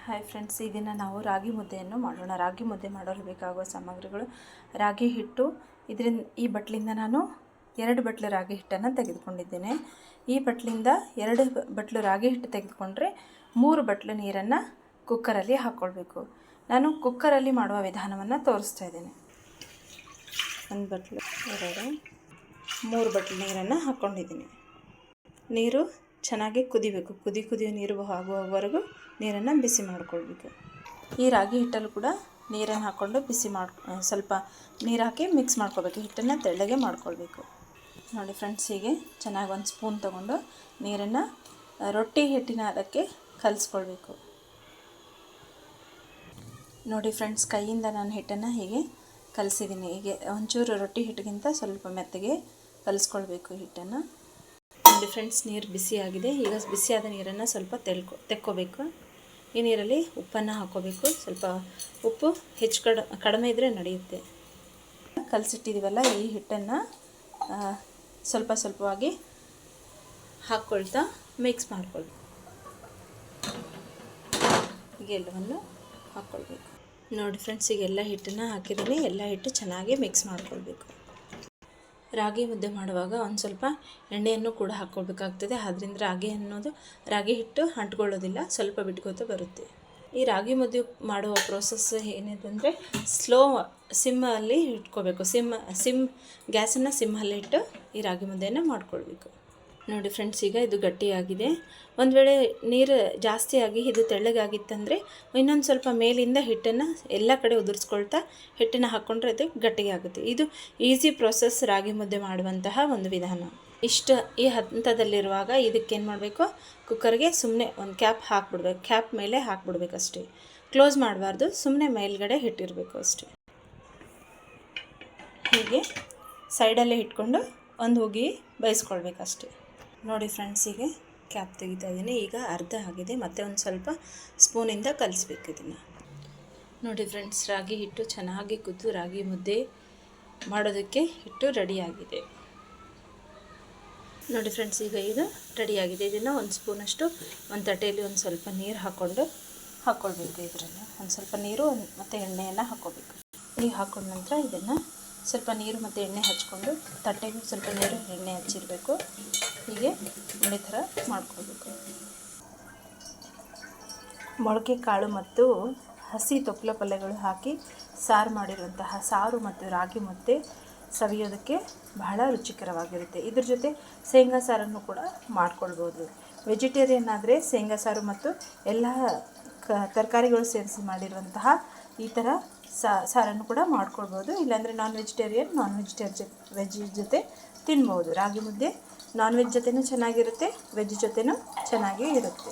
Hi friends, ಈ ದಿನ ನಾವು ರಾಗಿ ಮುದ್ದೆಯನ್ನು ಮಾಡೋಣ. ರಾಗಿ ಮುದ್ದೆ ಮಾಡಲು ಬೇಕಾಗುವ ಸಾಮಗ್ರಿಗಳು: ರಾಗಿ ಹಿಟ್ಟು. ಈ ಬಟ್ಲಿಂದ ನಾನು 2 ಬಟ್ಲು ರಾಗಿ ಹಿಟ್ಟನ್ನು ತೆಗೆದುಕೊಂಡಿದ್ದೇನೆ. ಈ ಬಟ್ಲಿಂದ 2 ಬಟ್ಲು ರಾಗಿ ಹಿಟ್ಟು ತೆಗೆದುಕೊಂಡ್ರೆ 3 ಬಟ್ಲು ನೀರನ್ನು ಕುಕ್ಕರಲ್ಲಿ ಹಾಕ್ಕೊಳ್ಬೇಕು. ನಾನು ಕುಕ್ಕರಲ್ಲಿ ಮಾಡುವ ವಿಧಾನವನ್ನು ತೋರಿಸ್ತಾ ಇದ್ದೇನೆ. 1 ಬಟ್ಲು 2 3 ಬಟ್ಲು ನೀರನ್ನು ಹಾಕ್ಕೊಂಡಿದ್ದೀನಿ. ನೀರು ಚೆನ್ನಾಗಿ ಕುದಿಬೇಕು. ಕುದಿಯೋ ನೀರು ಆಗುವವರೆಗೂ ನೀರನ್ನು ಬಿಸಿ ಮಾಡಿಕೊಳ್ಬೇಕು. ಈ ರಾಗಿ ಹಿಟ್ಟಲ್ಲೂ ಕೂಡ ನೀರನ್ನು ಹಾಕ್ಕೊಂಡು ಸ್ವಲ್ಪ ನೀರು ಹಾಕಿ ಮಿಕ್ಸ್ ಮಾಡ್ಕೊಳ್ಬೇಕು. ಹಿಟ್ಟನ್ನು ತೆಳ್ಳಗೆ ಮಾಡ್ಕೊಳ್ಬೇಕು. ನೋಡಿ ಫ್ರೆಂಡ್ಸ್, ಹೀಗೆ ಚೆನ್ನಾಗಿ 1 ಸ್ಪೂನ್ ತೊಗೊಂಡು ನೀರನ್ನು ರೊಟ್ಟಿ ಹಿಟ್ಟಿನ ಅದಕ್ಕೆ ಕಲಿಸ್ಕೊಳ್ಬೇಕು. ನೋಡಿ ಫ್ರೆಂಡ್ಸ್, ಕೈಯಿಂದ ನಾನು ಹಿಟ್ಟನ್ನು ಹೀಗೆ ಕಲಿಸಿದ್ದೀನಿ. ಹೀಗೆ ಒಂಚೂರು ರೊಟ್ಟಿ ಹಿಟ್ಟಿಗಿಂತ ಸ್ವಲ್ಪ ಮೆತ್ತಗೆ ಕಲಿಸ್ಕೊಳ್ಬೇಕು ಹಿಟ್ಟನ್ನು. ನೋಡಿ ಫ್ರೆಂಡ್ಸ್, ನೀರು ಬಿಸಿಯಾಗಿದೆ. ಈಗ ಬಿಸಿಯಾದ ನೀರನ್ನು ಸ್ವಲ್ಪ ತೆಕ್ಕೋಬೇಕು. ಈ ನೀರಲ್ಲಿ ಉಪ್ಪನ್ನು ಹಾಕ್ಕೋಬೇಕು. ಸ್ವಲ್ಪ ಉಪ್ಪು ಕಡಿಮೆ ಇದ್ದರೆ ನಡೆಯುತ್ತೆ. ಕಲಸಿಟ್ಟಿದ್ದೀವಲ್ಲ, ಈ ಹಿಟ್ಟನ್ನು ಸ್ವಲ್ಪವಾಗಿ ಹಾಕ್ಕೊಳ್ತಾ ಮಿಕ್ಸ್ ಮಾಡ್ಕೊಳ್ಬೇಕು. ಹೀಗೆ ಎಲ್ಲವನ್ನು ಹಾಕ್ಕೊಳ್ಬೇಕು. ನೋಡಿ ಫ್ರೆಂಡ್ಸ್, ಈಗ ಎಲ್ಲ ಹಿಟ್ಟನ್ನು ಹಾಕಿದ್ದೀನಿ. ಎಲ್ಲ ಹಿಟ್ಟು ಚೆನ್ನಾಗಿ ಮಿಕ್ಸ್ ಮಾಡ್ಕೊಳ್ಬೇಕು. ರಾಗಿ ಮುದ್ದೆ ಮಾಡುವಾಗ ಒಂದು ಸ್ವಲ್ಪ ಎಣ್ಣೆಯನ್ನು ಕೂಡ ಹಾಕ್ಕೊಳ್ಬೇಕಾಗ್ತದೆ. ಆದ್ದರಿಂದ ರಾಗಿ ಹಿಟ್ಟು ಅಂಟ್ಕೊಳ್ಳೋದಿಲ್ಲ, ಸ್ವಲ್ಪ ಬಿಟ್ಕೋತ ಬರುತ್ತೆ. ಈ ರಾಗಿ ಮುದ್ದೆ ಮಾಡುವ ಪ್ರೋಸೆಸ್ ಏನಿದೆ ಅಂದರೆ, ಸಿಮ್ಮಲ್ಲಿ ಇಟ್ಕೋಬೇಕು. ಗ್ಯಾಸನ್ನು ಸಿಮ್ಮಲ್ಲಿ ಇಟ್ಟು ಈ ರಾಗಿ ಮುದ್ದೆಯನ್ನು ಮಾಡ್ಕೊಳ್ಬೇಕು. ನೋಡಿ ಫ್ರೆಂಡ್ಸ್, ಈಗ ಇದು ಗಟ್ಟಿಯಾಗಿದೆ. ಒಂದು ವೇಳೆ ನೀರು ಜಾಸ್ತಿಯಾಗಿ ಇದು ತೆಳ್ಳಗಾಗಿತ್ತಂದರೆ ಇನ್ನೊಂದು ಸ್ವಲ್ಪ ಮೇಲಿಂದ ಹಿಟ್ಟನ್ನು ಎಲ್ಲ ಕಡೆ ಉದುರಿಸ್ಕೊಳ್ತಾ ಹಿಟ್ಟನ್ನು ಹಾಕ್ಕೊಂಡ್ರೆ ಅದು ಗಟ್ಟಿಗೆ ಆಗುತ್ತೆ. ಇದು ಈಸಿ ಪ್ರೋಸೆಸ್ ರಾಗಿ ಮುದ್ದೆ ಮಾಡುವಂತಹ ಒಂದು ವಿಧಾನ. ಈ ಹಂತದಲ್ಲಿರುವಾಗ ಇದಕ್ಕೇನು ಮಾಡಬೇಕು, ಕುಕ್ಕರ್ಗೆ ಸುಮ್ಮನೆ ಒಂದು ಕ್ಯಾಪ್ ಹಾಕ್ಬಿಡ್ಬೇಕು. ಕ್ಯಾಪ್ ಮೇಲೆ ಹಾಕ್ಬಿಡ್ಬೇಕು ಅಷ್ಟೇ. ಕ್ಲೋಸ್ ಮಾಡಬಾರ್ದು, ಸುಮ್ಮನೆ ಮೇಲ್ಗಡೆ ಹಿಟ್ಟಿರಬೇಕು ಅಷ್ಟೇ. ಹೀಗೆ ಸೈಡಲ್ಲೇ ಇಟ್ಕೊಂಡು ಒಂದು ಹೋಗಿ ಬೇಯಿಸ್ಕೊಳ್ಬೇಕಷ್ಟೇ. ನೋಡಿ ಫ್ರೆಂಡ್ಸ್, ಹೀಗೆ ಕ್ಯಾಪ್ ತೆಗಿತಾ ಇದ್ದೀನಿ. ಈಗ ಅರ್ಧ ಆಗಿದೆ. ಮತ್ತೆ ಒಂದು ಸ್ವಲ್ಪ ಸ್ಪೂನಿಂದ ಕಲಿಸ್ಬೇಕು ಇದನ್ನು. ನೋಡಿ ಫ್ರೆಂಡ್ಸ್, ರಾಗಿ ಹಿಟ್ಟು ಚೆನ್ನಾಗಿ ಕುದ್ದು ರಾಗಿ ಮುದ್ದೆ ಮಾಡೋದಕ್ಕೆ ಹಿಟ್ಟು ರೆಡಿಯಾಗಿದೆ. ನೋಡಿ ಫ್ರೆಂಡ್ಸ್, ಈಗ ಇದು ರೆಡಿಯಾಗಿದೆ. ಇದನ್ನು 1 ಸ್ಪೂನಷ್ಟು ಒಂದು ತಟ್ಟೆಯಲ್ಲಿ ಒಂದು ಸ್ವಲ್ಪ ನೀರು ಹಾಕ್ಕೊಳ್ಬೇಕು. ಇದರಲ್ಲಿ ಒಂದು ಸ್ವಲ್ಪ ನೀರು ಮತ್ತು ಎಣ್ಣೆಯನ್ನು ಹಾಕ್ಕೋಬೇಕು. ಈಗ ಹಾಕ್ಕೊಂಡ ನಂತರ ಇದನ್ನು ಸ್ವಲ್ಪ ನೀರು ಮತ್ತು ಎಣ್ಣೆ ಹಚ್ಕೊಂಡು, ತಟ್ಟೆಗೆ ಸ್ವಲ್ಪ ನೀರು ಎಣ್ಣೆ ಹಚ್ಚಿರಬೇಕು. ಹೀಗೆ ಉಂಡೆ ಥರ ಮಾಡ್ಕೊಳ್ಬೇಕು. ಮೊಳಕೆ ಕಾಳು ಮತ್ತು ಹಸಿ ತೊಪ್ಪಲ ಪಲ್ಯಗಳು ಹಾಕಿ ಸಾರು ಮಾಡಿರುವಂತಹ ಸಾರು ಮತ್ತು ರಾಗಿ ಮುದ್ದೆ ಸವಿಯೋದಕ್ಕೆ ಬಹಳ ರುಚಿಕರವಾಗಿರುತ್ತೆ. ಇದ್ರ ಜೊತೆ ಶೇಂಗಾ ಸಾರನ್ನು ಕೂಡ ಮಾಡ್ಕೊಳ್ಬೋದು. ವೆಜಿಟೇರಿಯನ್ ಆದರೆ ಶೇಂಗಾ ಸಾರು ಮತ್ತು ಎಲ್ಲ ತರಕಾರಿಗಳು ಸೇರಿಸಿ ಮಾಡಿರುವಂತಹ ಈ ಥರ ಸಾರನ್ನು ಕೂಡ ಮಾಡ್ಕೊಳ್ಬೋದು. ಇಲ್ಲಾಂದರೆ ವೆಜ್ ಜೊತೆ ತಿನ್ಬೋದು. ರಾಗಿ ಮುದ್ದೆ ನಾನ್ ವೆಜ್ ಜೊತೆನೂ ಚೆನ್ನಾಗಿರುತ್ತೆ, ವೆಜ್ ಜೊತೆನೂ ಚೆನ್ನಾಗೇ ಇರುತ್ತೆ.